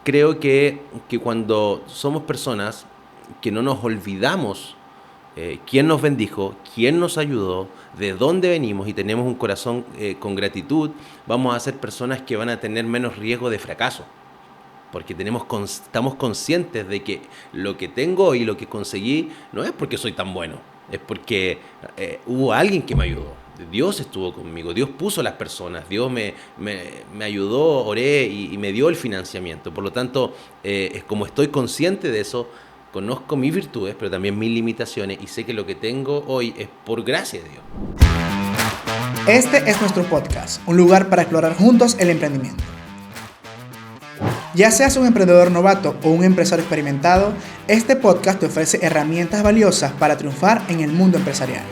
creo que cuando somos personas que no nos olvidamos quién nos bendijo, quién nos ayudó, de dónde venimos y tenemos un corazón con gratitud, vamos a ser personas que van a tener menos riesgo de fracaso. Porque estamos conscientes de que lo que tengo y lo que conseguí no es porque soy tan bueno, es porque hubo alguien que me ayudó. Dios estuvo conmigo, Dios puso las personas, Dios me ayudó, oré y me dio el financiamiento. Por lo tanto, es como estoy consciente de eso, conozco mis virtudes, pero también mis limitaciones y sé que lo que tengo hoy es por gracia de Dios. Este es nuestro podcast, un lugar para explorar juntos el emprendimiento. Ya seas un emprendedor novato o un empresario experimentado, este podcast te ofrece herramientas valiosas para triunfar en el mundo empresarial.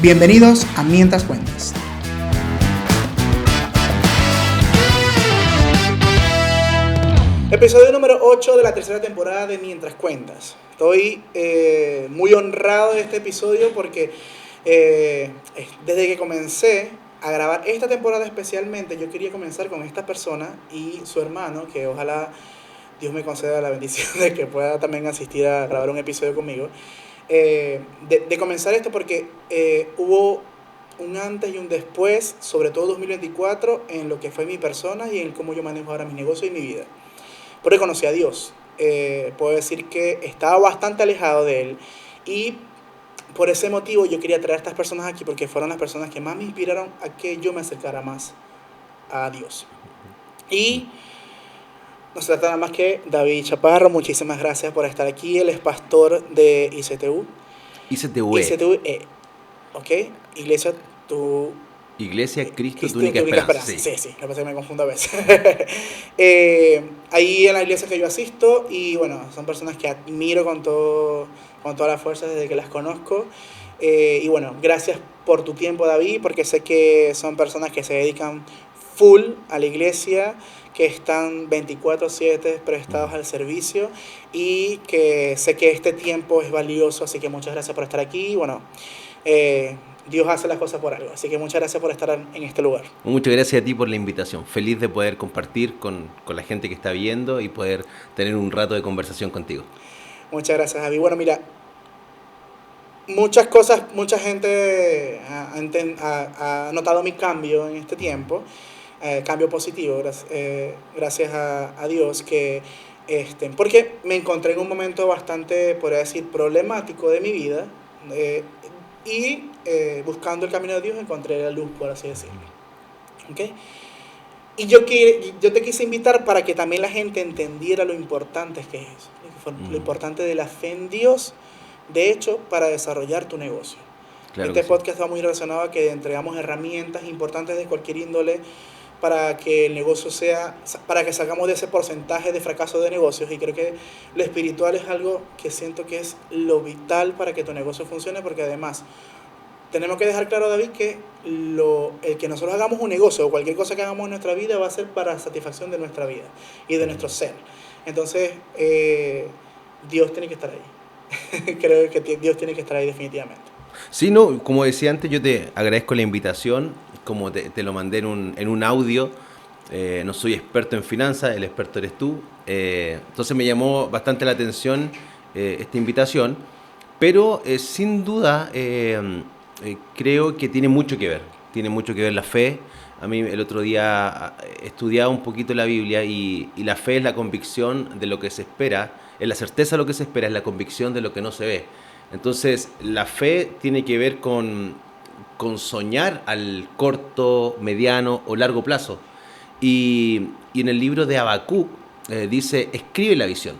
Bienvenidos a Mientras Cuentas. Episodio número 8 de la tercera temporada de Mientras Cuentas. Estoy muy honrado de este episodio porque desde que comencé a grabar esta temporada especialmente, yo quería comenzar con esta persona y su hermano, que ojalá Dios me conceda la bendición de que pueda también asistir a grabar un episodio conmigo, de comenzar esto porque hubo un antes y un después, sobre todo 2024, en lo que fue mi persona y en cómo yo manejo ahora mi negocio y mi vida. Porque conocí a Dios. Puedo decir que estaba bastante alejado de Él y por ese motivo yo quería traer a estas personas aquí porque fueron las personas que más me inspiraron a que yo me acercara más a Dios. Y no se trata nada más que David Chaparro. Muchísimas gracias por estar aquí. Él es pastor de ICTU. ICTU, ¿ok? Iglesia Cristo, tu única esperanza. Sí, lo que pasa es que me confundo a veces. Ahí en la iglesia que yo asisto y bueno, son personas que admiro con toda la fuerza desde que las conozco. Y bueno, gracias por tu tiempo, David, porque sé que son personas que se dedican full a la iglesia, que están 24/7 prestados al servicio y que sé que este tiempo es valioso, así que muchas gracias por estar aquí. Bueno, Dios hace las cosas por algo, así que muchas gracias por estar en este lugar. Muchas gracias a ti por la invitación. Feliz de poder compartir con la gente que está viendo y poder tener un rato de conversación contigo. Muchas gracias, Javi. Bueno, mira, mucha gente ha notado mi cambio en este tiempo, cambio positivo, gracias a Dios, porque me encontré en un momento bastante, podría decir, problemático de mi vida, y buscando el camino de Dios encontré la luz, por así decirlo. ¿Okay? Y yo te quise invitar para que también la gente entendiera lo importante que es eso, lo importante de la fe en Dios, de hecho, para desarrollar tu negocio. Claro, este podcast va muy relacionado a que entregamos herramientas importantes de cualquier índole para que el negocio para que salgamos de ese porcentaje de fracaso de negocios, y creo que lo espiritual es algo que siento que es lo vital para que tu negocio funcione, porque además tenemos que dejar claro, David, que el que nosotros hagamos un negocio o cualquier cosa que hagamos en nuestra vida va a ser para satisfacción de nuestra vida y de nuestro ser. Entonces, Dios tiene que estar ahí. Creo que Dios tiene que estar ahí definitivamente. Sí, no, como decía antes, yo te agradezco la invitación, como te lo mandé en un audio. No soy experto en finanzas, el experto eres tú. Entonces me llamó bastante la atención esta invitación, pero sin duda creo que tiene mucho que ver la fe. A mí el otro día estudiaba un poquito la Biblia y la fe es la convicción de lo que se espera, es la certeza de lo que se espera, es la convicción de lo que no se ve. Entonces la fe tiene que ver con soñar al corto, mediano o largo plazo. Y en el libro de Habacuc dice, escribe la visión,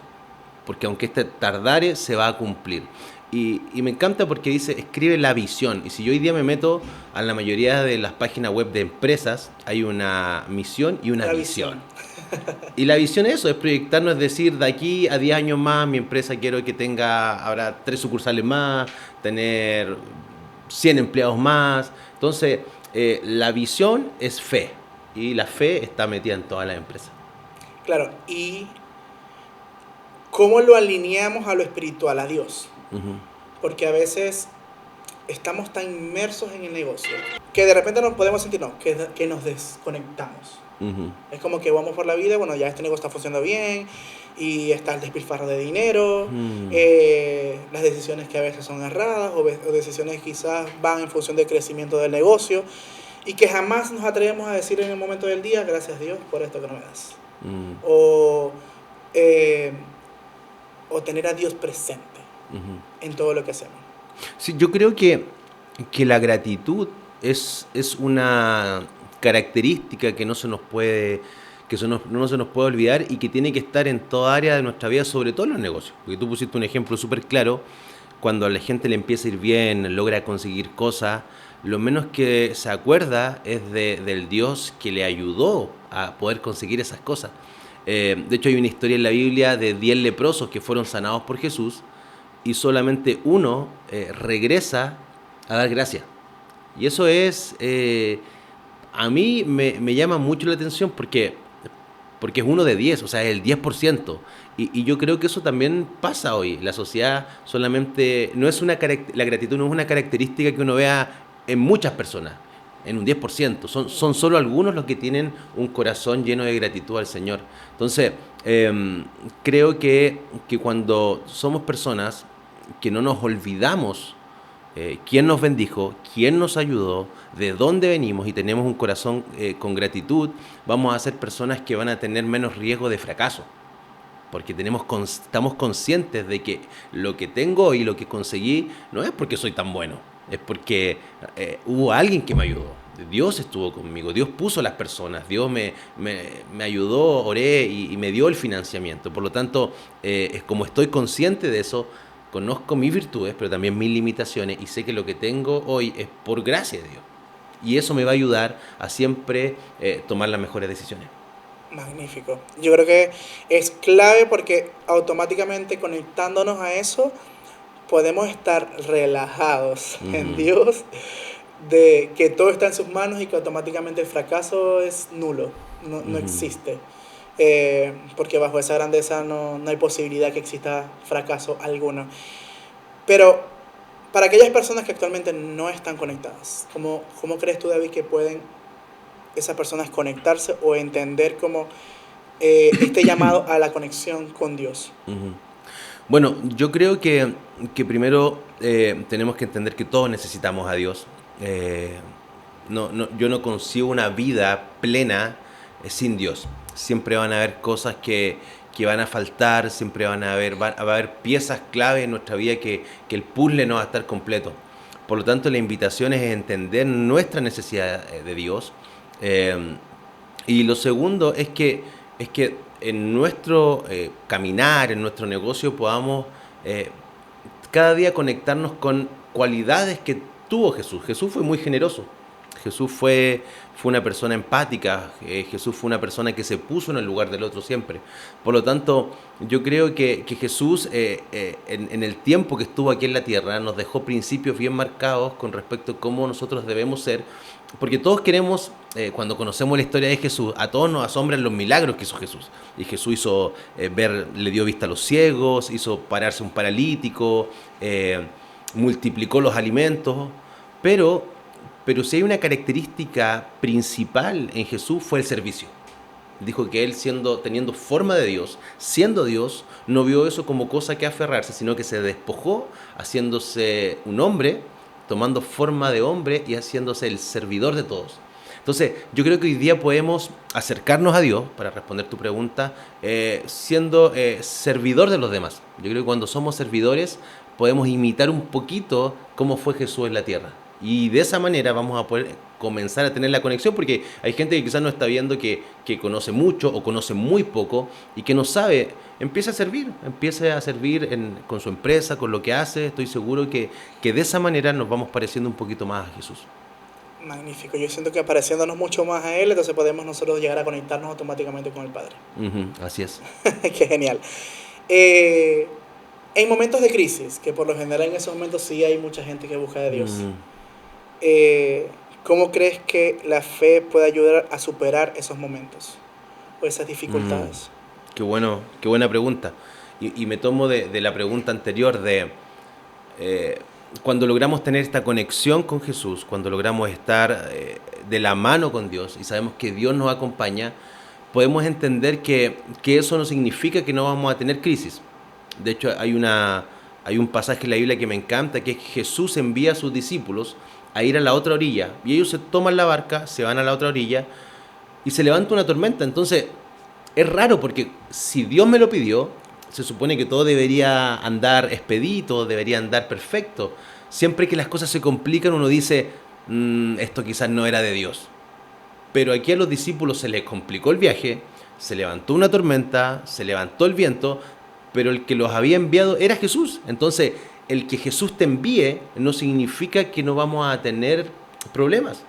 porque aunque tardare, se va a cumplir. Y me encanta porque dice, escribe la visión. Y si yo hoy día me meto a la mayoría de las páginas web de empresas, hay una misión y una visión. Y la visión es eso, es proyectarnos, es decir, de aquí a 10 años más, mi empresa quiero que habrá 3 sucursales más, tener 100 empleados más. Entonces, la visión es fe. Y la fe está metida en todas las empresas. Claro, y ¿cómo lo alineamos a lo espiritual, a Dios? Uh-huh. Porque a veces estamos tan inmersos en el negocio que de repente nos podemos sentir, no, que nos desconectamos. Ujú. Es como que vamos por la vida, bueno, ya este negocio está funcionando bien y está el despilfarro de dinero, Mm. las decisiones que a veces son erradas o decisiones que quizás van en función del crecimiento del negocio y que jamás nos atrevemos a decir en el momento del día, gracias Dios por esto que no me das. Mm. O, eh, o tener a Dios presente Ujú. en todo lo que hacemos. Sí, yo creo que la gratitud es una característica que no se nos puede, no se nos puede olvidar y que tiene que estar en toda área de nuestra vida, sobre todo en los negocios. Porque tú pusiste un ejemplo súper claro, cuando a la gente le empieza a ir bien, logra conseguir cosas, lo menos que se acuerda es del Dios que le ayudó a poder conseguir esas cosas. De hecho, hay una historia en la Biblia de 10 leprosos que fueron sanados por Jesús y solamente uno regresa a dar gracias. Y eso a mí me llama mucho la atención porque es uno de 10, o sea, es el 10%. Y yo creo que eso también pasa hoy. La sociedad solamente, no es la gratitud no es una característica que uno vea en muchas personas, en un 10%. Son solo algunos los que tienen un corazón lleno de gratitud al Señor. Entonces, creo que cuando somos personas que no nos olvidamos quién nos bendijo, quién nos ayudó, de dónde venimos y tenemos un corazón con gratitud, vamos a ser personas que van a tener menos riesgo de fracaso. Porque estamos conscientes de que lo que tengo y lo que conseguí no es porque soy tan bueno, es porque hubo alguien que me ayudó. Dios estuvo conmigo, Dios puso las personas, Dios me ayudó, oré y me dio el financiamiento. Por lo tanto, es como estoy consciente de eso, conozco mis virtudes, pero también mis limitaciones y sé que lo que tengo hoy es por gracia de Dios. Y eso me va a ayudar a siempre tomar las mejores decisiones. Magnífico. Yo creo que es clave porque automáticamente conectándonos a eso podemos estar relajados en Ujú, Dios, de que todo está en sus manos y que automáticamente el fracaso es nulo, no ujú. existe. Porque bajo esa grandeza no hay posibilidad que exista fracaso alguno. Pero para aquellas personas que actualmente no están conectadas, ¿cómo crees tú, David, que pueden esas personas conectarse o entender cómo este llamado a la conexión con Dios? Ujú. Bueno, yo creo que primero tenemos que entender que todos necesitamos a Dios. Eh, yo no concibo una vida plena sin Dios. Siempre van a haber cosas que van a faltar, siempre va a haber piezas clave en nuestra vida que el puzzle no va a estar completo. Por lo tanto, la invitación es entender nuestra necesidad de Dios. Eh, y lo segundo es que en nuestro caminar, en nuestro negocio, podamos eh, cada día conectarnos con cualidades que tuvo Jesús. Jesús fue muy generoso. Fue una persona empática. Jesús fue una persona que se puso en el lugar del otro siempre. Por lo tanto, yo creo que Jesús, en el tiempo que estuvo aquí en la tierra, nos dejó principios bien marcados con respecto a cómo nosotros debemos ser. Porque todos queremos, cuando conocemos la historia de Jesús, a todos nos asombran los milagros que hizo Jesús. Y Jesús le dio vista a los ciegos, hizo pararse un paralítico, multiplicó los alimentos, pero, pero si hay una característica principal en Jesús fue el servicio. Dijo que él teniendo forma de Dios, siendo Dios, no vio eso como cosa que aferrarse, sino que se despojó haciéndose un hombre, tomando forma de hombre y haciéndose el servidor de todos. Entonces, yo creo que hoy día podemos acercarnos a Dios, para responder tu pregunta, siendo servidor de los demás. Yo creo que cuando somos servidores podemos imitar un poquito cómo fue Jesús en la tierra. Y de esa manera vamos a poder comenzar a tener la conexión, porque hay gente que quizás no está viendo que conoce mucho o conoce muy poco y que no sabe, empiece a servir con su empresa, con lo que hace. Estoy seguro que de esa manera nos vamos pareciendo un poquito más a Jesús. Magnífico. Yo siento que apareciéndonos mucho más a Él, entonces podemos nosotros llegar a conectarnos automáticamente con el Padre. Ujú, así es. Qué genial. Eh, en momentos de crisis, que por lo general en esos momentos sí hay mucha gente que busca de Dios, Mm, eh, ¿cómo crees que la fe puede ayudar a superar esos momentos o esas mm. dificultades? Qué buena pregunta. Y me tomo de la pregunta anterior de cuando logramos tener esta conexión con Jesús, cuando logramos estar de la mano con Dios y sabemos que Dios nos acompaña, podemos entender que eso no significa que no vamos a tener crisis. De hecho, hay un pasaje en la Biblia que me encanta, que es que Jesús envía a sus discípulos a ir a la otra orilla, y ellos se toman la barca, se van a la otra orilla, y se levanta una tormenta. Entonces, es raro porque si Dios me lo pidió, se supone que todo debería andar expedito, debería andar perfecto. Siempre que las cosas se complican, uno dice, esto quizás no era de Dios. Pero aquí a los discípulos se les complicó el viaje, se levantó una tormenta, se levantó el viento, pero el que los había enviado era Jesús. Entonces, el que Jesús te envíe no significa que no vamos a tener problemas.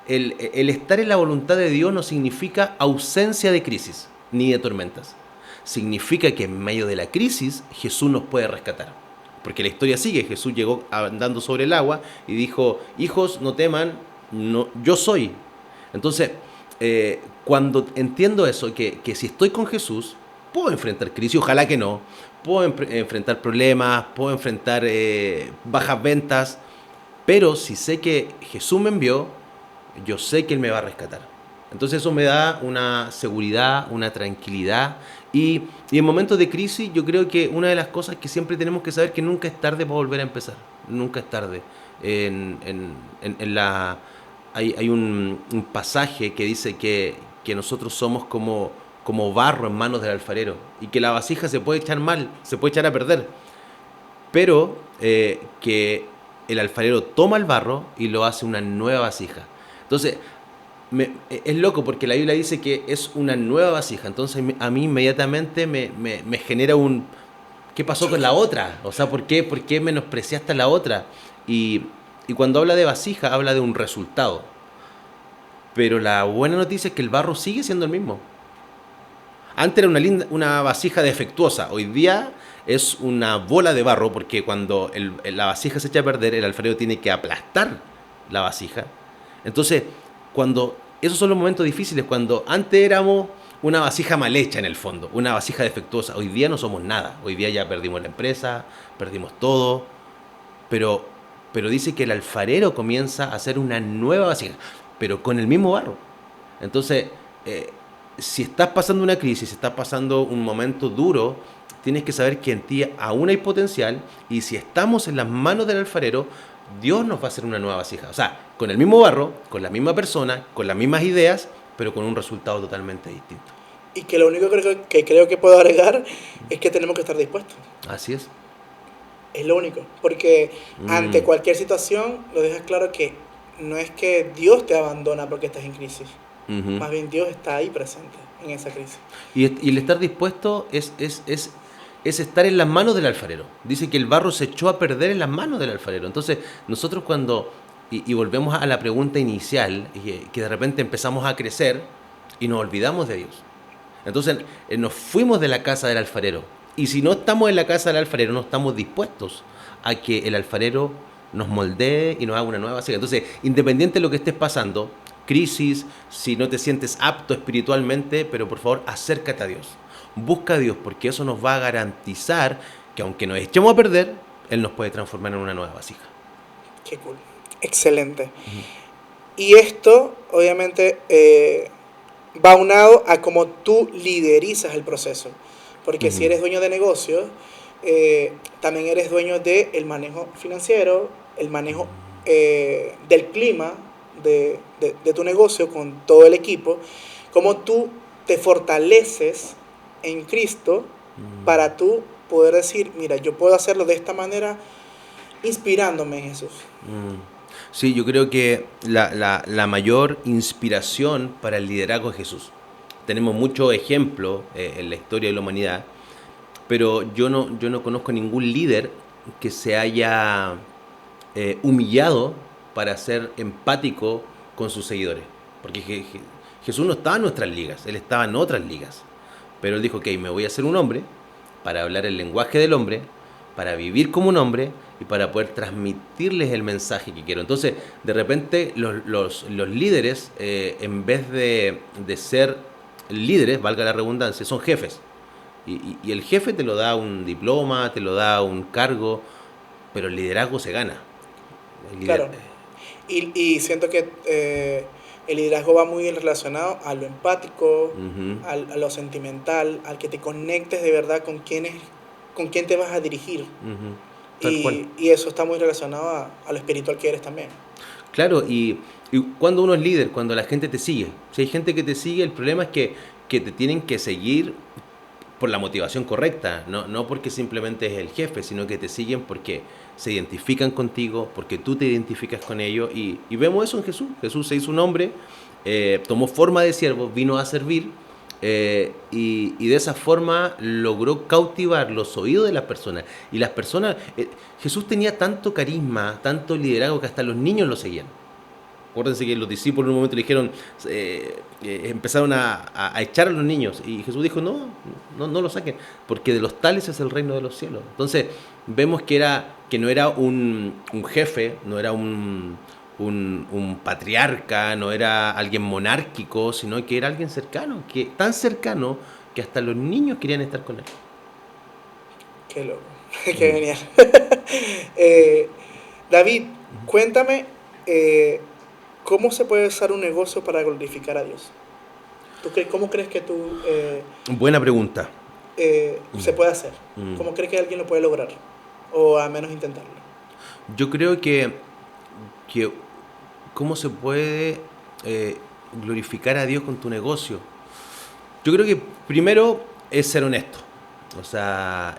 El estar en la voluntad de Dios no significa ausencia de crisis ni de tormentas. Significa que en medio de la crisis Jesús nos puede rescatar. Porque la historia sigue, Jesús llegó andando sobre el agua y dijo, hijos, no teman, no, yo soy. Entonces, cuando entiendo eso, que si estoy con Jesús, puedo enfrentar crisis, ojalá que no, puedo enfrentar problemas, puedo enfrentar bajas ventas, pero si sé que Jesús me envió, yo sé que Él me va a rescatar. Entonces eso me da una seguridad, una tranquilidad. Y en momentos de crisis yo creo que una de las cosas que siempre tenemos que saber es que nunca es tarde para volver a empezar. Nunca es tarde. Hay un pasaje que dice que nosotros somos como barro en manos del alfarero y que la vasija se puede echar mal, se puede echar a perder. Pero que el alfarero toma el barro y lo hace una nueva vasija. Entonces, es loco porque la Biblia dice que es una nueva vasija. Entonces a mí inmediatamente me genera un... ¿Qué pasó con la otra? O sea, por qué menospreciaste a la otra? Y cuando habla de vasija, habla de un resultado. Pero la buena noticia es que el barro sigue siendo el mismo. Antes era una vasija defectuosa. Hoy día es una bola de barro porque cuando la vasija se echa a perder, el alfarero tiene que aplastar la vasija. Entonces, esos son los momentos difíciles, cuando antes éramos una vasija mal hecha en el fondo, una vasija defectuosa. Hoy día no somos nada. Hoy día ya perdimos la empresa, perdimos todo. Pero dice que el alfarero comienza a hacer una nueva vasija, pero con el mismo barro. Entonces, si estás pasando una crisis, si estás pasando un momento duro, tienes que saber que en ti aún hay potencial, y si estamos en las manos del alfarero, Dios nos va a hacer una nueva vasija. O sea, con el mismo barro, con la misma persona, con las mismas ideas, pero con un resultado totalmente distinto. Y que lo único que creo que puedo agregar es que tenemos que estar dispuestos. Así es. Es lo único. Porque ante cualquier situación, lo dejas claro que no es que Dios te abandona porque estás en crisis. Más bien Dios está ahí presente en esa crisis. Y el estar dispuesto es estar en las manos del alfarero. Dice que el barro se echó a perder en las manos del alfarero. Entonces, nosotros cuando, y volvemos a la pregunta inicial, que de repente empezamos a crecer y nos olvidamos de Dios. Entonces, nos fuimos de la casa del alfarero. Y si no estamos en la casa del alfarero, no estamos dispuestos a que el alfarero nos moldee y nos haga una nueva vasija. Entonces, independiente de lo que estés pasando, crisis, si no te sientes apto espiritualmente, pero por favor, acércate a Dios. Busca a Dios, porque eso nos va a garantizar que aunque nos echemos a perder, Él nos puede transformar en una nueva vasija. Qué cool. Excelente. Y esto, obviamente, va unado a cómo tú liderizas el proceso. Porque si eres dueño de negocio, también eres dueño del manejo financiero, el manejo del clima de tu negocio con todo el equipo. Cómo tú te fortaleces en Cristo para tú poder decir, mira, yo puedo hacerlo de esta manera inspirándome en Jesús. Sí, yo creo que la mayor inspiración para el liderazgo es Jesús. Tenemos muchos ejemplos en la historia de la humanidad, pero yo no conozco ningún líder que se haya humillado para ser empático con sus seguidores. Porque Jesús no estaba en nuestras ligas, Él estaba en otras ligas. Pero Él dijo, ok, me voy a hacer un hombre para hablar el lenguaje del hombre, para vivir como un hombre y para poder transmitirles el mensaje que quiero. Entonces, de repente, los líderes, en vez de ser líderes, valga la redundancia, son jefes. Y el jefe te lo da un diploma, te lo da un cargo, pero el liderazgo se gana. El Claro. Y siento que el liderazgo va muy relacionado a lo empático, Ujú, a lo sentimental, al que te conectes de verdad con quién te vas a dirigir. ujú, tal cual. Y eso está muy relacionado a lo espiritual que eres también. Claro, y cuando uno es líder, cuando la gente te sigue. Si hay gente que te sigue, el problema es que te tienen que seguir por la motivación correcta, no porque simplemente es el jefe, sino que te siguen porque se identifican contigo, porque tú te identificas con ellos, y vemos eso en Jesús. Jesús se hizo un hombre, tomó forma de siervo, vino a servir, y de esa forma logró cautivar los oídos de las personas. Y las personas, Jesús tenía tanto carisma, tanto liderazgo, que hasta los niños lo seguían. Acuérdense que los discípulos en un momento le dijeron, empezaron a echar a los niños, y Jesús dijo, no lo saquen, porque de los tales es el reino de los cielos. Entonces vemos que no era un jefe, no era un patriarca, no era alguien monárquico, sino que era alguien cercano, tan cercano que hasta los niños querían estar con él. Qué loco, qué Mm. genial. Eh, David, Ujú. cuéntame eh, cómo se puede usar un negocio para glorificar a Dios. ¿Cómo crees que Buena pregunta. se Mm, puede hacer? mm. ¿Cómo crees que alguien lo puede lograr? O al menos intentarlo. Yo creo que cómo se puede eh, glorificar a Dios con tu negocio. Yo creo que primero es ser honesto. O sea,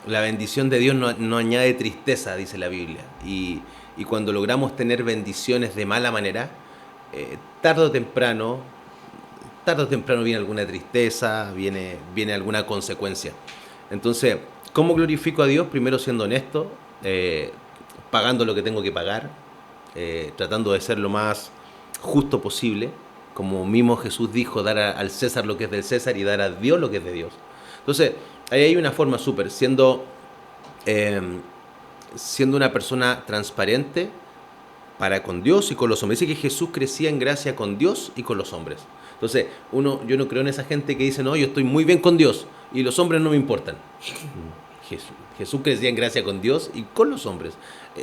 la bendición de Dios no añade tristeza, dice la Biblia. Y cuando logramos tener bendiciones de mala manera, eh, tarde o temprano, tarde o temprano viene alguna tristeza, viene alguna consecuencia. Entonces, ¿cómo glorifico a Dios? Primero siendo honesto, pagando lo que tengo que pagar, tratando de ser lo más justo posible, como mismo Jesús dijo, dar al César lo que es del César y dar a Dios lo que es de Dios. Entonces, ahí hay una forma súper, eh, siendo una persona transparente para con Dios y con los hombres. Dice que Jesús crecía en gracia con Dios y con los hombres. Entonces, yo no creo en esa gente que dice, no, yo estoy muy bien con Dios y los hombres no me importan. Jesús crecía en gracia con Dios y con los hombres.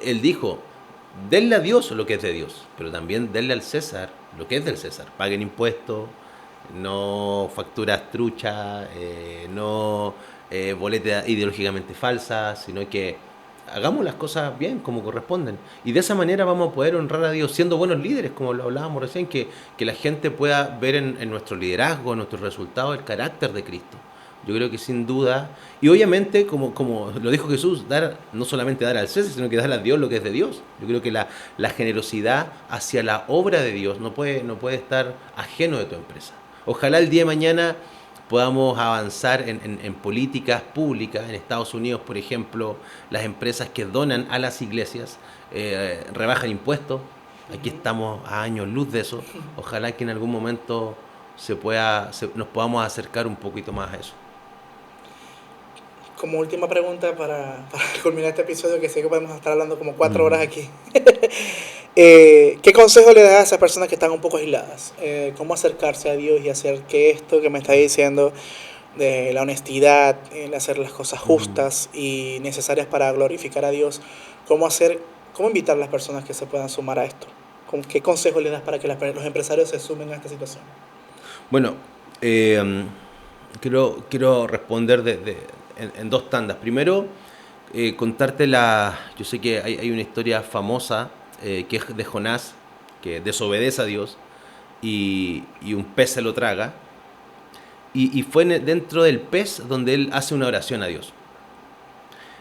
Él dijo, denle a Dios lo que es de Dios, pero también denle al César lo que es del César. Paguen impuestos, no facturas truchas, no boletas ideológicamente falsas, sino que hagamos las cosas bien, como corresponden. Y de esa manera vamos a poder honrar a Dios, siendo buenos líderes, como lo hablábamos recién, que la gente pueda ver en nuestro liderazgo, en nuestros resultados, el carácter de Cristo. Yo creo que sin duda, y obviamente, como lo dijo Jesús, no solamente dar al César, sino que dar a Dios lo que es de Dios. Yo creo que la generosidad hacia la obra de Dios no puede estar ajeno de tu empresa. Ojalá el día de mañana podamos avanzar en políticas públicas. En Estados Unidos, por ejemplo, las empresas que donan a las iglesias rebajan impuestos. Aquí Ujú. estamos a años luz de eso. Ojalá que en algún momento nos podamos acercar un poquito más a eso. Como última pregunta para culminar este episodio, que sé que podemos estar hablando como 4 horas Ujú. aquí. ¿Qué consejo le das a esas personas que están un poco aisladas? ¿Cómo acercarse a Dios y hacer que esto que me está diciendo de la honestidad, el hacer las cosas Ujú. justas y necesarias para glorificar a Dios, cómo invitar a las personas que se puedan sumar a esto? ¿Qué consejo le das para que los empresarios se sumen a esta situación? Bueno, eh, quiero responder en dos tandas. Primero, contarte yo sé que hay una historia famosa que es de Jonás, que desobedece a Dios y un pez se lo traga. Y fue dentro del pez donde él hace una oración a Dios.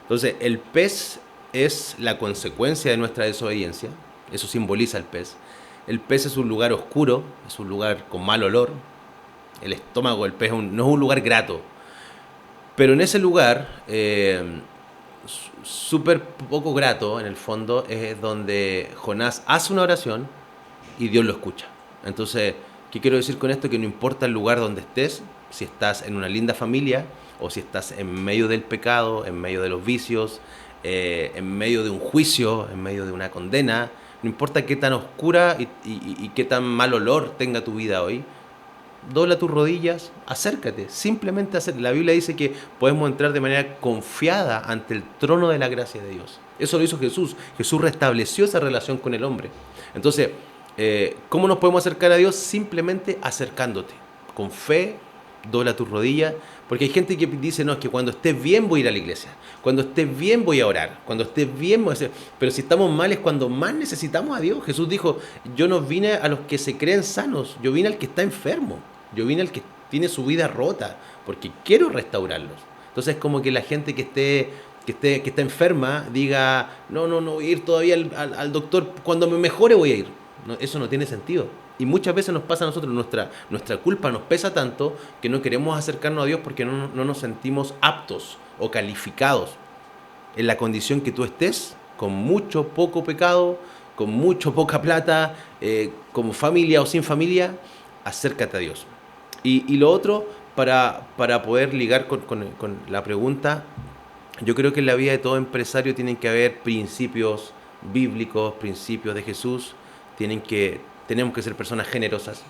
Entonces, el pez es la consecuencia de nuestra desobediencia. Eso simboliza el pez. El pez es un lugar oscuro, es un lugar con mal olor. El estómago del pez no es un lugar grato. Pero en ese lugar, súper poco grato, en el fondo, es donde Jonás hace una oración y Dios lo escucha. Entonces, ¿qué quiero decir con esto? Que no importa el lugar donde estés, si estás en una linda familia o si estás en medio del pecado, en medio de los vicios, en medio de un juicio, en medio de una condena, no importa qué tan oscura y qué tan mal olor tenga tu vida hoy, dobla tus rodillas, acércate, simplemente acércate. La Biblia dice que podemos entrar de manera confiada ante el trono de la gracia de Dios. Eso lo hizo Jesús. Jesús restableció esa relación con el hombre. Entonces, ¿cómo nos podemos acercar a Dios? Simplemente acercándote, con fe, dobla tus rodillas, porque hay gente que dice, no, es que cuando estés bien voy a ir a la iglesia, cuando estés bien voy a orar, cuando estés bien voy a hacer... Pero si estamos mal es cuando más necesitamos a Dios. Jesús dijo, yo no vine a los que se creen sanos, yo vine al que está enfermo, yo vine al que tiene su vida rota, porque quiero restaurarlos. Entonces es como que la gente que está enferma diga, no voy a ir todavía al doctor, cuando me mejore voy a ir. No, eso no tiene sentido. Y muchas veces nos pasa a nosotros, nuestra culpa nos pesa tanto que no queremos acercarnos a Dios porque no nos sentimos aptos o calificados en la condición que tú estés, con mucho, poco pecado, con mucho, poca plata, como familia o sin familia, acércate a Dios. Y lo otro, para poder ligar con la pregunta, yo creo que en la vida de todo empresario tienen que haber principios bíblicos, principios de Jesús, tenemos que ser personas generosas.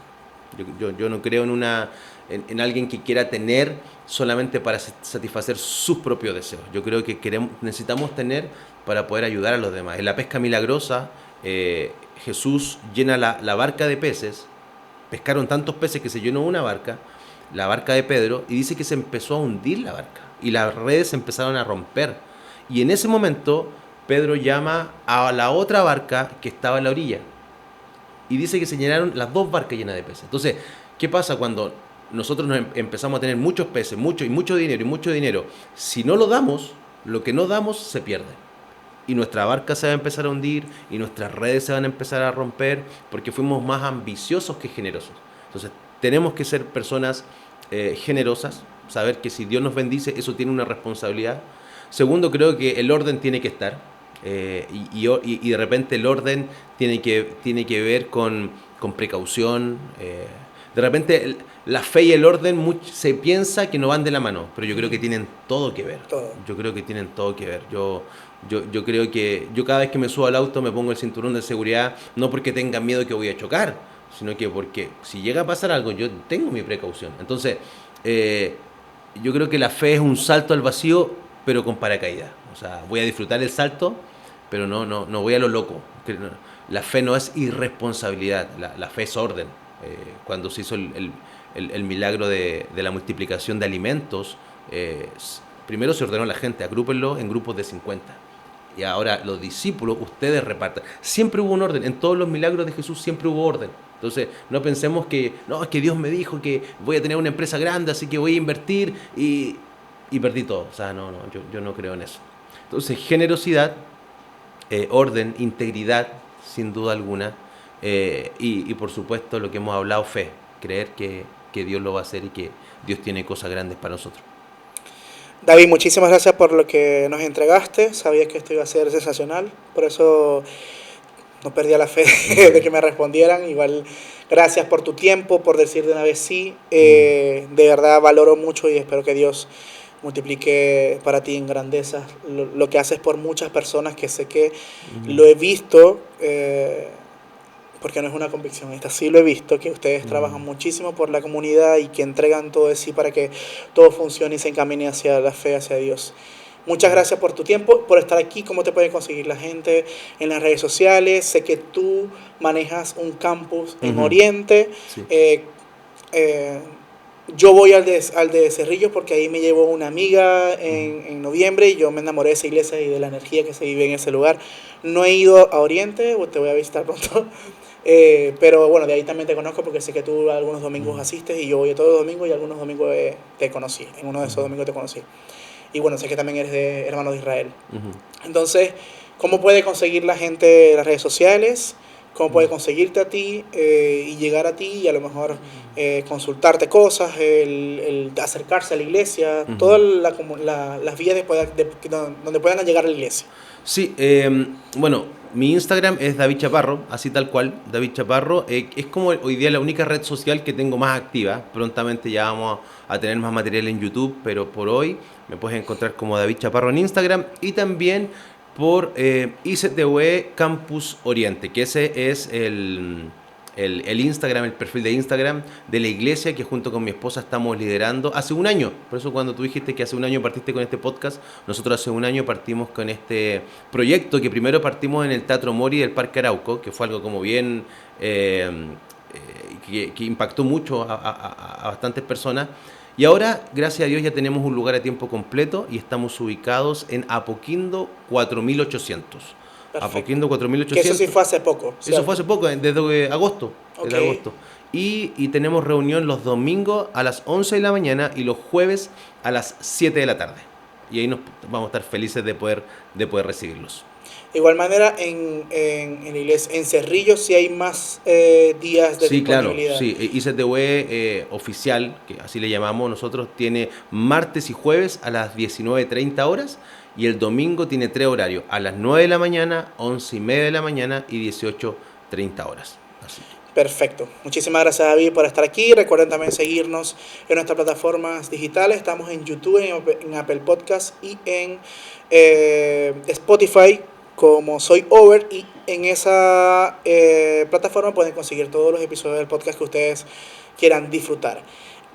Yo no creo en alguien que quiera tener solamente para satisfacer sus propios deseos. Yo creo que necesitamos tener para poder ayudar a los demás. En la pesca milagrosa, Jesús llena la barca de peces, pescaron tantos peces que se llenó una barca, la barca de Pedro, y dice que se empezó a hundir la barca, y las redes se empezaron a romper. Y en ese momento, Pedro llama a la otra barca que estaba en la orilla, y dice que se llenaron las dos barcas llenas de peces. Entonces, ¿qué pasa cuando nosotros empezamos a tener muchos peces, mucho dinero? Si no lo damos, lo que no damos se pierde. Y nuestra barca se va a empezar a hundir, y nuestras redes se van a empezar a romper, porque fuimos más ambiciosos que generosos. Entonces, tenemos que ser personas generosas, saber que si Dios nos bendice, eso tiene una responsabilidad. Segundo, creo que el orden tiene que estar. Y de repente el orden tiene que ver con precaución. De repente la fe y el orden se piensa que no van de la mano, pero yo creo que tienen todo que ver. Yo creo que tienen todo que ver. Yo creo que yo cada vez que me subo al auto me pongo el cinturón de seguridad, no porque tenga miedo de que voy a chocar, sino que porque si llega a pasar algo yo tengo mi precaución. Entonces yo creo que la fe es un salto al vacío, pero con paracaídas. O sea, voy a disfrutar el salto, pero no voy a lo loco. La fe no es irresponsabilidad, la fe es orden. Cuando se hizo el milagro de la multiplicación de alimentos, primero se ordenó a la gente, agrúpenlo en grupos de 50. Y ahora los discípulos, ustedes repartan. Siempre hubo un orden, en todos los milagros de Jesús siempre hubo orden. Entonces, no pensemos que, no, es que Dios me dijo que voy a tener una empresa grande, así que voy a invertir y perdí todo. O sea, yo no creo en eso. Entonces, generosidad, orden, integridad, sin duda alguna, y por supuesto lo que hemos hablado, fe, creer que Dios lo va a hacer y que Dios tiene cosas grandes para nosotros. David, muchísimas gracias por lo que nos entregaste. Sabía que esto iba a ser sensacional, por eso no perdía la fe de que me respondieran. Igual, gracias por tu tiempo, por decir de una vez sí. De verdad valoro mucho y espero que Dios multiplique para ti en grandeza lo que haces por muchas personas, que sé que lo he visto, porque no es una convicción, esta sí lo he visto, que ustedes trabajan muchísimo por la comunidad y que entregan todo de sí para que todo funcione y se encamine hacia la fe, hacia Dios. Muchas gracias por tu tiempo, por estar aquí. ¿Cómo te puede conseguir la gente en las redes sociales? Sé que tú manejas un campus en Oriente. Sí. Yo voy al de Cerrillos porque ahí me llevó una amiga en noviembre y yo me enamoré de esa iglesia y de la energía que se vive en ese lugar. No he ido a Oriente, te voy a visitar pronto. Pero bueno, de ahí también te conozco porque sé que tú algunos domingos asistes y yo voy todos los domingos y algunos domingos te conocí. En uno de esos domingos te conocí. Y bueno, sé que también eres de Hermanos de Israel. Entonces, ¿cómo puede conseguir la gente en las redes sociales? ¿Cómo puede conseguirte a ti y llegar a ti y a lo mejor consultarte cosas, el acercarse a la iglesia, todas las vías donde puedan llegar a la iglesia? Sí, bueno, mi Instagram es David Chaparro, así tal cual, David Chaparro. Es como hoy día la única red social que tengo más activa. Prontamente ya vamos a tener más material en YouTube, pero por hoy me puedes encontrar como David Chaparro en Instagram y también por ICTV Campus Oriente, que ese es el Instagram, el perfil de Instagram de la iglesia que junto con mi esposa estamos liderando hace un año. Por eso cuando tú dijiste que hace un año partiste con este podcast, nosotros hace un año partimos con este proyecto que primero partimos en el Teatro Mori del Parque Arauco, que fue algo como bien que impactó mucho a bastantes personas. Y ahora, gracias a Dios, ya tenemos un lugar a tiempo completo y estamos ubicados en Apoquindo 4800. Perfecto. Apoquindo Que 4800. eso sí fue hace poco. Eso ¿cierto? fue hace poco, desde agosto. Desde Ok. agosto. Y tenemos reunión los domingos a las 11 de la mañana y los jueves a las 7 de la tarde. Y ahí nos vamos a estar felices de poder recibirlos. De igual manera, en la iglesia, en Cerrillo sí hay más días de Sí, claro, disponibilidad. sí. ICTV oficial, que así le llamamos nosotros, tiene martes y jueves a las 19:30 horas y el domingo tiene 3 horarios, a las 9 de la mañana, 11:30 de la mañana y 18:30 horas. Así. Perfecto. Muchísimas gracias, David, por estar aquí. Recuerden también seguirnos en nuestras plataformas digitales. Estamos en YouTube, en Apple Podcast y en Spotify como Soy Over. Y en esa plataforma pueden conseguir todos los episodios del podcast que ustedes quieran disfrutar.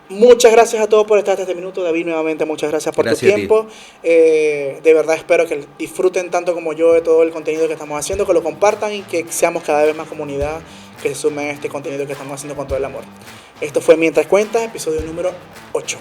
Muchas gracias a todos por estar hasta este minuto. David, nuevamente muchas gracias por Gracias tu tiempo. De verdad espero que disfruten tanto como yo de todo el contenido que estamos haciendo, que lo compartan y que seamos cada vez más comunidad que se sumen a este contenido que estamos haciendo con todo el amor. Esto fue Mientras Cuentas, episodio número 8.